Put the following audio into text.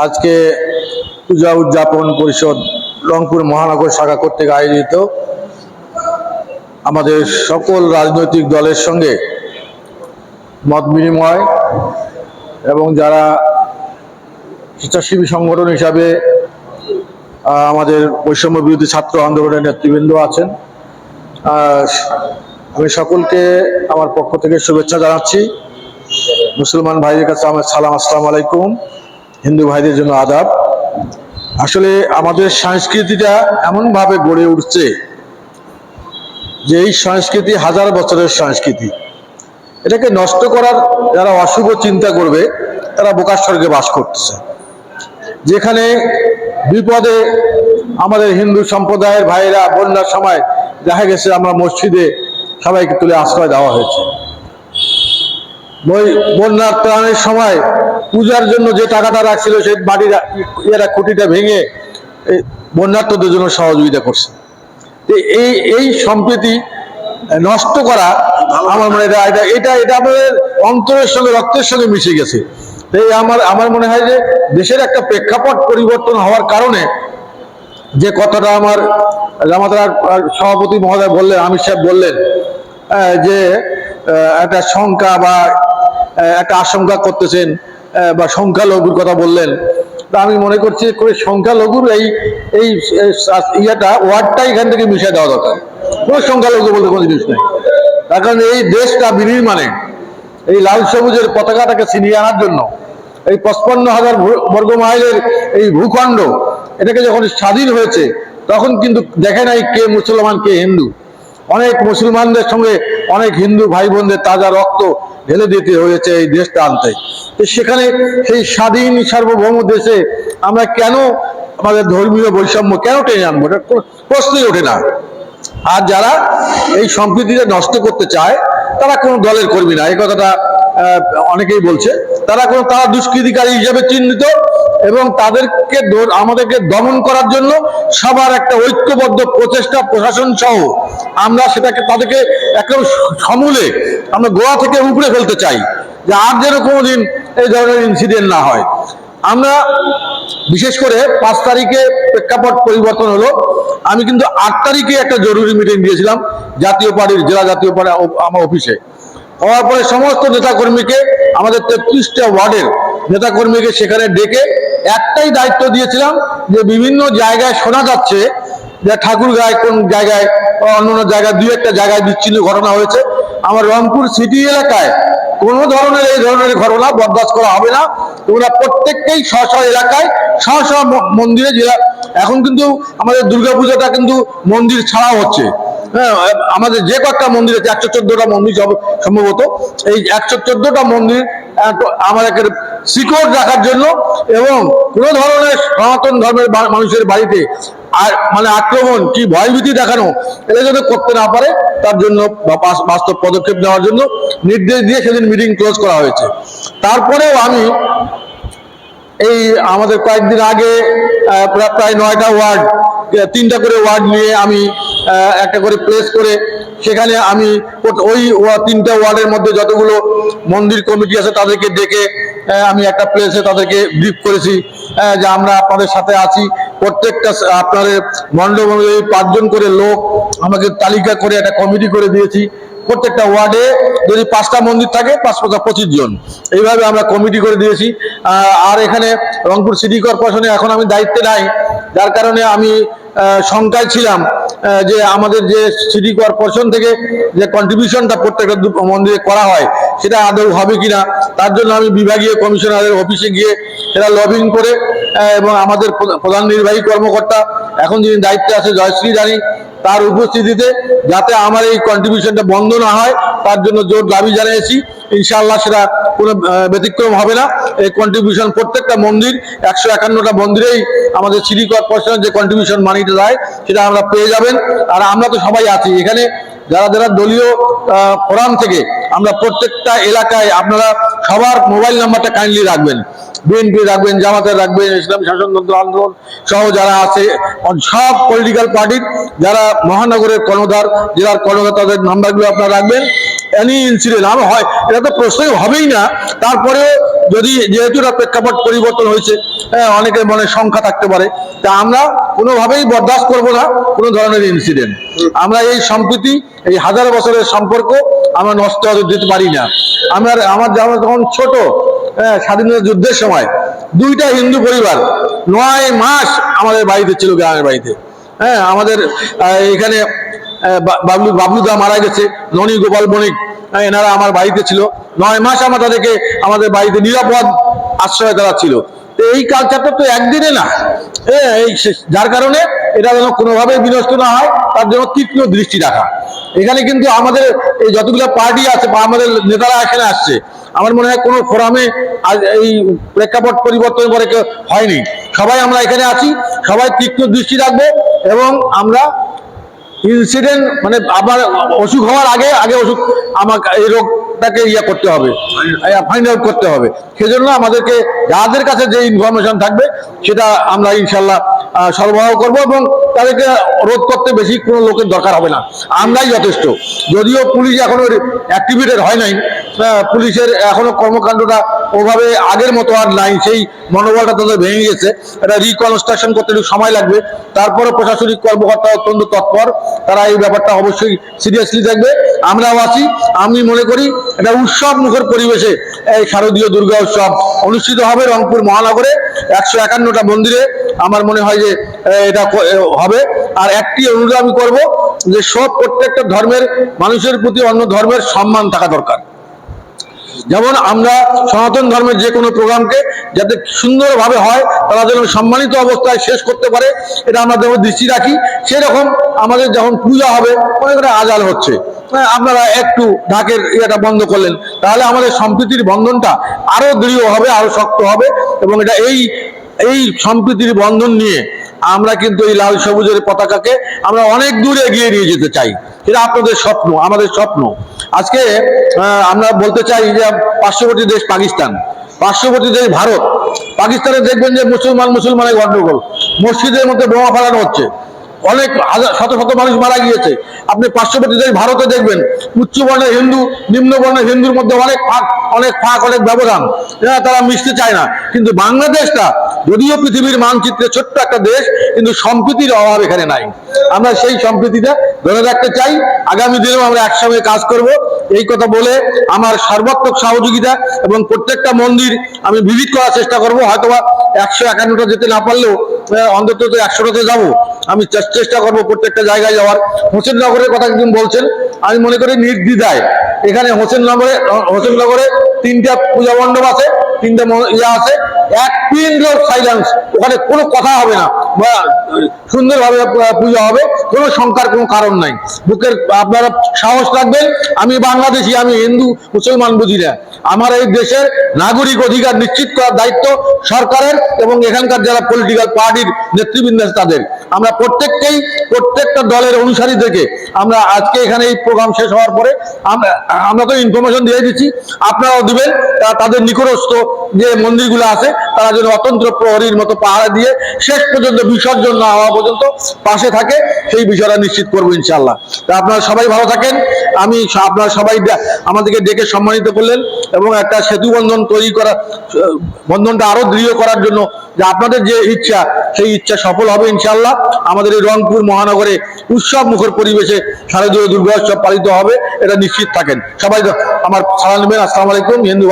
আজকে পূজা উদযাপন পরিষদ রংপুর মহানগর শাখা কর্তৃক আয়োজিত আমাদের সকল রাজনৈতিক দলের সঙ্গে মত বিনিময় এবং যারা স্বেচ্ছাসেবী সংগঠন হিসাবে আমাদের বৈষম্য বিরোধী ছাত্র আন্দোলনের নেতৃবৃন্দ আছেন, আমি সকলকে আমার পক্ষ থেকে শুভেচ্ছা জানাচ্ছি। মুসলমান ভাইদের কাছে আমার সালাম, আসসালামু আলাইকুম। হিন্দু ভাইদের জন্য আদাব। আসলে আমাদের সংস্কৃতিটা এমনভাবে গড়ে উঠছে যে এই সংস্কৃতি হাজার বছরের সংস্কৃতি। এটাকে নষ্ট করার যারা অশুভ চিন্তা করবে তারা বোকার স্বর্গে বাস করতেছে। যেখানে বিপদে আমাদের হিন্দু সম্প্রদায়ের ভাইয়েরা বন্যার সময় দেখা গেছে আমরা মসজিদে সবাইকে তুলে আশ্রয় দেওয়া হয়েছে। বন্যার ত্রাণের সময় পূজার জন্য যে টাকাটা রাখছিল সেই বাড়ির খুঁটিটা ভেঙে বন্যার্থদের জন্য সহযোগিতা করছে। এই সম্প্রীতি নষ্ট করা আমার মনে এটা আমাদের অন্তরের সঙ্গে রক্তের সঙ্গে মিশে গেছে। এই আমার মনে হয় যে দেশের একটা প্রেক্ষাপট পরিবর্তন হওয়ার কারণে যে কথাটা আমার জামাতার সভাপতি মহোদয় বললেন, আমির সাহেব বললেন যে একটা শঙ্কা বা একটা আশঙ্কা করতেছেন বা সংখ্যালঘুর কথা বললেন, তা আমি মনে করছি সংখ্যালঘুর এই ওয়ার্ডটা এখান থেকে মিশিয়ে দেওয়া দরকার। কোনো সংখ্যালঘু বলতে কোনো জিনিস নেই। তার কারণ এই দেশটা বিনির্মাণে এই লাল সবুজের পতাকাটাকে ছিনিয়ে আনার জন্য এই 55,000 বর্গ মাইলের এই ভূখণ্ড এটাকে যখন স্বাধীন হয়েছে তখন কিন্তু দেখে নাই কে মুসলমান কে হিন্দু। অনেক মুসলমানদের সঙ্গে অনেক হিন্দু ভাই বোনদের তাজা রক্ত ঢেলে দিতে হয়েছে এই দেশটা আনতে। তো সেখানে সেই স্বাধীন সার্বভৌম দেশে আমরা কেন আমাদের ধর্মীয় বৈষম্য কেন টেনে আনবো? এটা প্রশ্নই ওঠে না। আর যারা এই সম্প্রীতিটা নষ্ট করতে চায় তারা কোনো দলের কর্মী না, এই কথাটা অনেকেই বলছে। তারা দুষ্কৃতিকারী হিসেবে চিহ্নিত এবং আমাদেরকে দমন করার জন্য সবার একটা ঐক্যবদ্ধ প্রচেষ্টা, প্রশাসন সহ আমরা তাদেরকে একদম সমূলে আমরা গোড়া থেকে উপড়ে ফেলতে চাই, যে আর যেন কোনোদিন এই ধরনের ইনসিডেন্ট না হয়। আমরা বিশেষ করে 5 তারিখে প্রেক্ষাপট পরিবর্তন হলো। আমি কিন্তু 8 তারিখে একটা জরুরি মিটিং দিয়েছিলাম জাতীয় পার্টির, জেলা জাতীয় পার্টি আমার অফিসে। হওয়ার পরে সমস্ত নেতাকর্মীকে, আমাদের 33টা ওয়ার্ডের নেতাকর্মীকে সেখানে ডেকে একটাই দায়িত্ব দিয়েছিলাম যে বিভিন্ন জায়গায় শোনা যাচ্ছে যে ঠাকুরগাঁয় কোন জায়গায় অন্যান্য জায়গায় 2-1টা জায়গায় বিচ্ছিন্ন ঘটনা হয়েছে। আমার রংপুর সিটি এলাকায় কোনো ধরনের এই ধরনের ঘটনা বরদাস্ত করা হবে না। তোমরা প্রত্যেককেই স্ব এলাকায় স্ব মন্দিরে, জেলা এখন কিন্তু আমাদের দুর্গাপূজাটা কিন্তু মন্দির ছাড়াও হচ্ছে। হ্যাঁ, আমাদের যে কয়েকটা মন্দির আছে 114টা মন্দির সম্ভবত, এই 114টা মন্দির আমাদেরকে সিকিউর রাখার জন্য এবং কোনো ধরনের সনাতন ধর্মের মানুষের বাড়িতে আক্রমণ কি ভয়ভীতি দেখানো এটা যাতে করতে না পারে তার জন্য বাস্তব পদক্ষেপ নেওয়ার জন্য নির্দেশ দিয়ে সেদিন মিটিং ক্লোজ করা হয়েছে। তারপরেও আমি এই আমাদের কয়েকদিন আগে প্রায় 9টা ওয়ার্ড, 3টা করে ওয়ার্ড নিয়ে আমি একটা করে প্লেস করে সেখানে আমি ওই 3টা ওয়ার্ডের মধ্যে যতগুলো মন্দির কমিটি আছে তাদেরকে ডেকে আমি একটা প্লেসে তাদেরকে ব্রিফ করেছি যে আমরা আপনাদের সাথে আছি। প্রত্যেকটা আপনাদের মণ্ডল অনুযায়ী 5 জন করে লোক আমাকে তালিকা করে একটা কমিটি করে দিয়েছি। প্রত্যেকটা ওয়ার্ডে যদি 5টা মন্দির থাকে 5-25 জন, এইভাবে আমরা কমিটি করে দিয়েছি। আর এখানে রংপুর সিটি কর্পোরেশনে এখন আমি দায়িত্বে নাই, যার কারণে আমি শঙ্কায় ছিলাম যে আমাদের যে সিটি কর্পোরেশন থেকে যে কন্ট্রিবিউশনটা প্রত্যেকটা মন্দিরে করা হয় সেটা আদৌ হবে কিনা, তার জন্য আমি বিভাগীয় কমিশনারের অফিসে গিয়ে সেটা লবিং করে এবং আমাদের প্রধান নির্বাহী কর্মকর্তা এখন যিনি দায়িত্বে আছে জয়শ্রী রানী, তার উপস্থিতিতে যাতে আমার এই কন্ট্রিবিউশনটা বন্ধ না হয় তার জন্য জোর দাবি জানিয়েছি। ইনশাআল্লাহ সেটা কোনো ব্যতিক্রম হবে না। এই কন্ট্রিবিউশন প্রত্যেকটা মন্দির 151টা মন্দিরেই আমাদের সিটি কর্পোরেশনের যে কন্ট্রিবিউশন মানিটা দেয় সেটা আমরা পেয়ে যাবেন। আর আমরা তো সবাই আছি এখানে, যারা যারা দলীয় ফোরাম থেকে আমরা প্রত্যেকটা এলাকায় আপনারা সবার মোবাইল নাম্বারটা কাইন্ডলি রাখবেন। বিএনপি রাখবেন, জামাতের রাখবেন, ইসলামী শাসনতন্ত্র আন্দোলন সহ যারা আছে সব পলিটিক্যাল পার্টির যারা মহানগরের কর্ণধার, জেলার কর্ণধার, তাদের নাম্বারগুলো আপনারা রাখবেন। এনি ইনসিডেন্ট হয় এটা তো প্রশ্নই হবেই না। তারপরে যদি যেহেতু এটা প্রেক্ষাপট পরিবর্তন হয়েছে, অনেকের মনে শঙ্কা থাকতে পারে, তা আমরা কোনোভাবেই বরদাস্ত করব না কোনো ধরনের ইনসিডেন্ট। আমরা এই সম্প্রীতি, এই হাজার বছরের সম্পর্ক আমরা নষ্ট হতে দিতে পারি না। আমার যখন ছোট, স্বাধীনতা যুদ্ধের সময় দুইটা হিন্দু পরিবার 9 মাস আমাদের বাড়িতে ছিল, গ্রামের বাড়িতে। আমাদের এখানে বাবলুদা মারা গেছে, ননী গোপাল বণিক, এনারা আমার বাড়িতে ছিল 9 মাস। আমরা তাদেরকে আমাদের বাড়িতে নিরাপদ আশ্রয় তারা ছিল। তো এই কালচারটা তো একদিনে না, যার কারণে এটা যেন কোনোভাবে বিনষ্ট না হয় তার জন্য তীক্ষ্ণ দৃষ্টি রাখা। এখানে কিন্তু আমাদের এই যতগুলো পার্টি আছে বা আমাদের নেতারা এখানে আসছে, আমার মনে হয় কোনো ফোরামে এই প্রেক্ষাপট পরিবর্তন করে হয়নি। সবাই আমরা এখানে আছি, সবাই তীক্ষ্ণ দৃষ্টি রাখবো এবং আমরা ইনসিডেন্ট মানে আবার অসুখ হওয়ার আগে অসুখ আমাকে এই রোগটাকে করতে হবে, ফাইন্ড আউট করতে হবে। সেজন্য আমাদেরকে যাদের কাছে যে ইনফরমেশন থাকবে সেটা আমরা ইনশাল্লাহ সরবরাহ করব এবং তাদেরকে রোধ করতে বেশি কোনো লোকের দরকার হবে না, আমরাই যথেষ্ট। যদিও পুলিশ এখনো অ্যাক্টিভেটেড হয় নাই, পুলিশের এখনো কর্মকাণ্ডটা ওভাবে আগের মতো আর নাই, সেই মনোবলটা তাদের ভেঙে গেছে। এটা রিকনস্ট্রাকশন করতে একটু সময় লাগবে। তারপরে প্রশাসনিক কর্মকর্তা অত্যন্ত তৎপর, তারা এই ব্যাপারটা অবশ্যই সিরিয়াসলি দেখবে। আমরাও আছি। আমি মনে করি এটা উৎসব মুখর পরিবেশে এই শারদীয় দুর্গা উৎসব অনুষ্ঠিত হবে রংপুর মহানগরে 151টা মন্দিরে। আমার মনে হয় যে এটা হবে। আর একটি অনুরোধ আমি করব যে প্রত্যেকটা ধর্মের মানুষের প্রতি অন্য ধর্মের সম্মান থাকা দরকার। যেমন আমরা সনাতন ধর্মের যে কোনো প্রোগ্রামকে যাতে সুন্দরভাবে হয়, তারা যেন সম্মানিত অবস্থায় শেষ করতে পারে, এটা আমরা যেন দৃষ্টি রাখি। সেরকম আমাদের যখন পূজা হবে, মনে করে আজান হচ্ছে, আপনারা একটু ঢাকের এটা বন্ধ করলেন, তাহলে আমাদের সম্প্রীতির বন্ধনটা আরো দৃঢ় হবে, আরো শক্ত হবে। এবং এটা এই সম্প্রীতির বন্ধন নিয়ে আমরা কিন্তু এই লাল সবুজের পতাকাকে আমরা অনেক দূর এগিয়ে নিয়ে যেতে চাই। এটা আপনাদের স্বপ্ন, আমাদের স্বপ্ন। আজকে আমরা বলতে চাই যে পার্শ্ববর্তী দেশ পাকিস্তান, পার্শ্ববর্তী দেশ ভারত, পাকিস্তানে দেখবেন যে মুসলমানের গন্ডগোল, মসজিদের মধ্যে বোমা ফালানো হচ্ছে, অনেক শত শত মানুষ মারা গিয়েছে। আপনি পার্শ্ববর্তী দেশ ভারতে দেখবেন উচ্চ বর্ণের হিন্দু, নিম্ন বর্ণের হিন্দুর মধ্যে অনেক ফাঁক, অনেক ব্যবধান, তারা মিশতে চায় না। কিন্তু বাংলাদেশটা যদিও পৃথিবীর মানচিত্রে ছোট্ট একটা দেশ, কিন্তু সম্প্রীতির অভাব এখানে নাই। আমরা সেই সম্প্রীতিটা ধরে রাখতে চাই। আগামী দিনেও আমরা একসঙ্গে কাজ করব, এই কথা বলে আমার সর্বাত্মক সহযোগিতা এবং প্রত্যেকটা মন্দির আমি ভিজিট করার চেষ্টা করব। হয়তোবা 151টা যেতে না পারলেও অন্তত 100টাতে যাবো। আমি চেষ্টা করবো প্রত্যেকটা জায়গায় যাওয়ার। হোসেননগরের কথা একদিন বলছেন, আমি মনে করি নির্দ্বিধায় এখানে হোসেননগরে 3টা পূজা মণ্ডপ আছে, 3টা আছে, এক পিন সাইলেন্স, ওখানে কোনো কথা হবে না, সুন্দরভাবে পূজা হবে, কোনো শঙ্কার কোনো কারণ নাই। বুকের আপনারা সাহস রাখবেন। আমি বাংলাদেশি, আমি হিন্দু মুসলমান বুঝি না। আমার এই দেশের নাগরিক অধিকার নিশ্চিত করার দায়িত্ব সরকারের এবং এখানকার যারা পলিটিক্যাল পার্টির নেতৃবৃন্দ তাদের। আমরা প্রত্যেকটা দলের অনুসারী থেকে আমরা আজকে এখানে এই প্রোগ্রাম শেষ হওয়ার পরে আমরা তো ইনফরমেশন দিয়ে দিচ্ছি, আপনারাও দিবেন। তাদের নিকটস্থ যে মন্দিরগুলো আছে তারা যেন অতন্ত্র প্রহরীর মতো পাহারা দিয়ে শেষ পর্যন্ত বিসর্জন না হওয়া পর্যন্ত পাশে থাকে, সেই বিষয়টা নিশ্চিত করবো ইনশাল্লাহ। তা আপনারা সবাই ভালো থাকেন। আপনারা সবাই আমাদেরকে ডেকে সম্মানিত করলেন এবং একটা সেতু বন্ধন তৈরি করা, বন্ধনটা আরো দৃঢ় করার জন্য যে আপনাদের যে ইচ্ছা, সেই ইচ্ছা সফল হবে ইনশাল্লাহ। আমাদের এই রংপুর মহানগরে উৎসব মুখর পরিবেশে শারদীয় দুর্গোৎসব পালিত হবে, এটা নিশ্চিত থাকেন। সবাই আমার সালাম নেবেন। আসসালামু আলাইকুম। হিন্দু